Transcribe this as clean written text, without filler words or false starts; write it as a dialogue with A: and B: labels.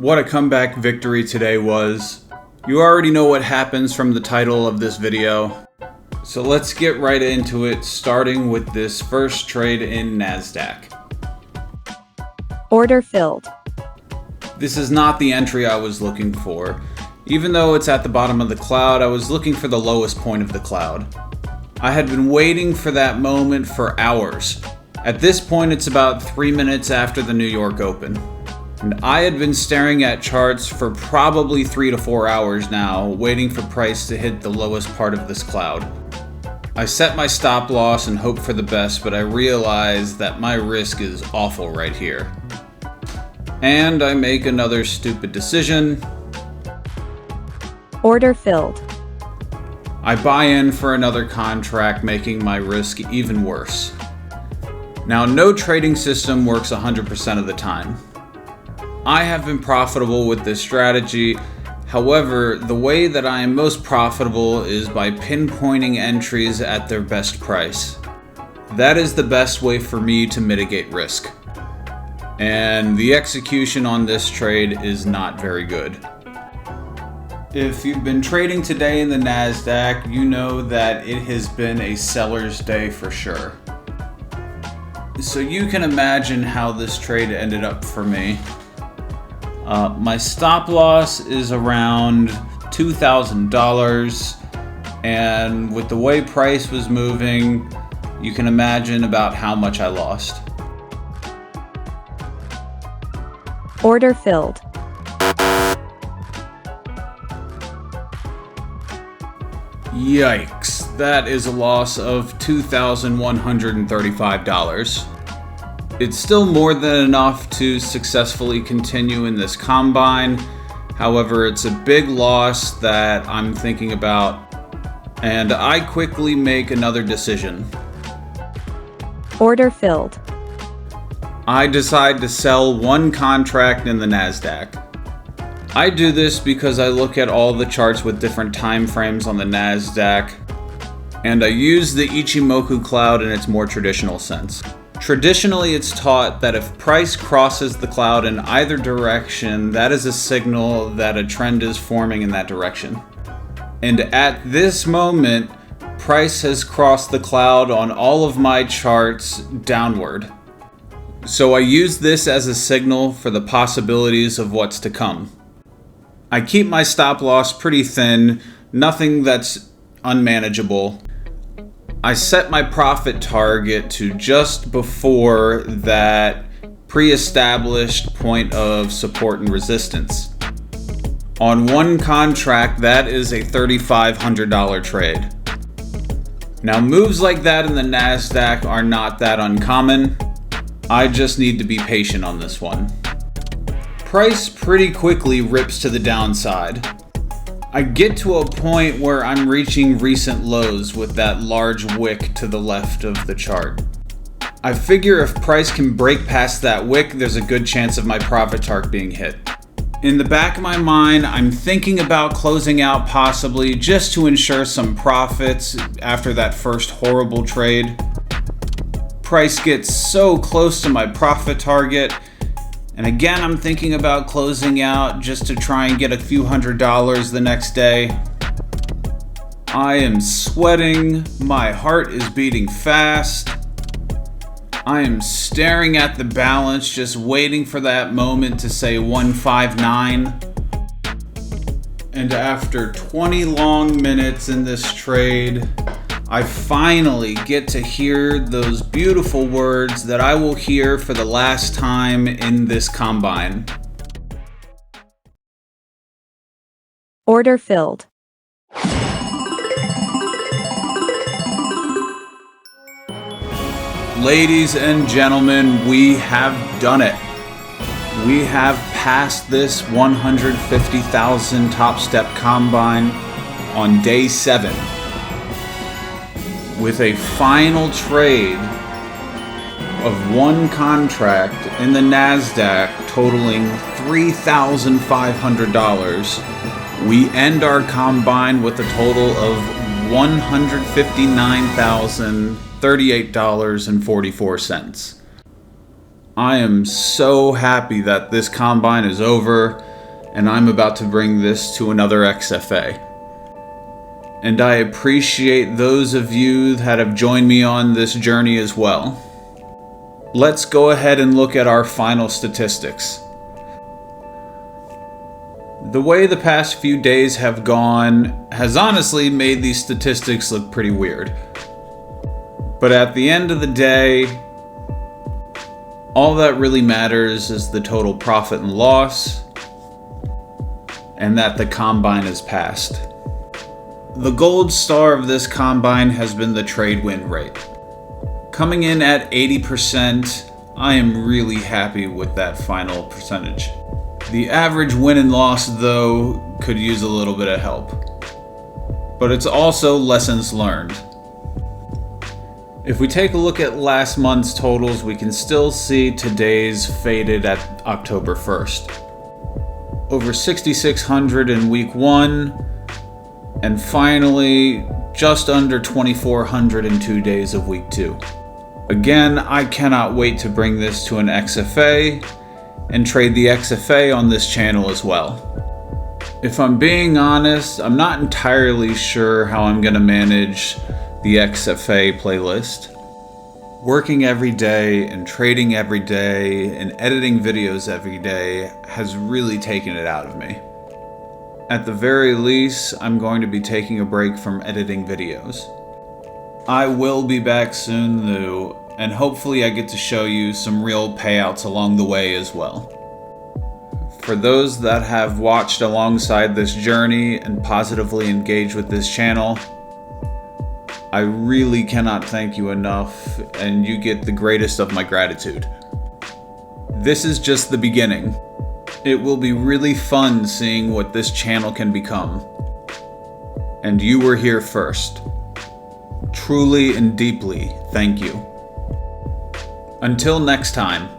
A: What a comeback victory today was. You already know what happens from the title of this video. So let's get right into it, starting with this first trade in NASDAQ.
B: Order filled.
A: This is not the entry I was looking for. Even though it's at the bottom of the cloud, I was looking for the lowest point of the cloud. I had been waiting for that moment for hours. At this point, it's about 3 minutes after the New York Open. And I had been staring at charts for probably 3 to 4 hours now, waiting for price to hit the lowest part of this cloud. I set my stop loss and hoped for the best, but I realized that my risk is awful right here. And I make another stupid decision.
B: Order filled.
A: I buy in for another contract, making my risk even worse. Now, no trading system works 100% of the time. I have been profitable with this strategy. However, the way that I am most profitable is by pinpointing entries at their best price. That is the best way for me to mitigate risk. And the execution on this trade is not very good. If you've been trading today in the NASDAQ, you know that it has been a seller's day for sure. So you can imagine how this trade ended up for me. My stop loss is around $2,000, and with the way price was moving, you can imagine about how much I lost.
B: Order filled.
A: Yikes, that is a loss of $2,135. It's still more than enough to successfully continue in this combine. However, it's a big loss that I'm thinking about, and I quickly make another decision.
B: Order filled.
A: I decide to sell one contract in the NASDAQ. I do this because I look at all the charts with different time frames on the NASDAQ, and I use the Ichimoku cloud in its more traditional sense. Traditionally, it's taught that if price crosses the cloud in either direction, that is a signal that a trend is forming in that direction. And at this moment, price has crossed the cloud on all of my charts downward. So I use this as a signal for the possibilities of what's to come. I keep my stop loss pretty thin, nothing that's unmanageable. I set my profit target to just before that pre-established point of support and resistance. On one contract, that is a $3,500 trade. Now, moves like that in the NASDAQ are not that uncommon. I just need to be patient on this one. Price pretty quickly rips to the downside. I get to a point where I'm reaching recent lows with that large wick to the left of the chart. I figure if price can break past that wick, there's a good chance of my profit target being hit. In the back of my mind, I'm thinking about closing out possibly just to ensure some profits after that first horrible trade. Price gets so close to my profit target, and again, I'm thinking about closing out just to try and get a few $100s the next day. I am sweating. My heart is beating fast. I am staring at the balance, just waiting for that moment to say 159. And after 20 long minutes in this trade, I finally get to hear those beautiful words that I will hear for the last time in this combine.
B: Order filled.
A: Ladies and gentlemen, we have done it. We have passed this 150,000 Topstep combine on day 7. With a final trade of one contract in the NASDAQ totaling $3,500, we end our combine with a total of $159,038.44. I am so happy that this combine is over. and I'm about to bring this to another XFA. And I appreciate those of you that have joined me on this journey as well. Let's go ahead and look at our final statistics. The way the past few days have gone has honestly made these statistics look pretty weird. But at the end of the day, all that really matters is the total profit and loss, and that the combine is passed. The gold star of this combine has been the trade win rate. Coming in at 80%, I am really happy with that final percentage. The average win and loss, though, could use a little bit of help. But it's also lessons learned. If we take a look at last month's totals, we can still see today's faded at October 1st. Over 6,600 in week 1, and finally just under 2,400 in 2 days of week 2. Again, I cannot wait to bring this to an XFA and trade the XFA on this channel as well. If I'm being honest, I'm not entirely sure how I'm going to manage the XFA playlist. Working every day and trading every day and editing videos every day has really taken it out of me. At the very least, I'm going to be taking a break from editing videos. I will be back soon though, and hopefully I get to show you some real payouts along the way as well. For those that have watched alongside this journey and positively engaged with this channel, I really cannot thank you enough, and you get the greatest of my gratitude. This is just the beginning. It will be really fun seeing what this channel can become. And you were here first. Truly and deeply, thank you. Until next time.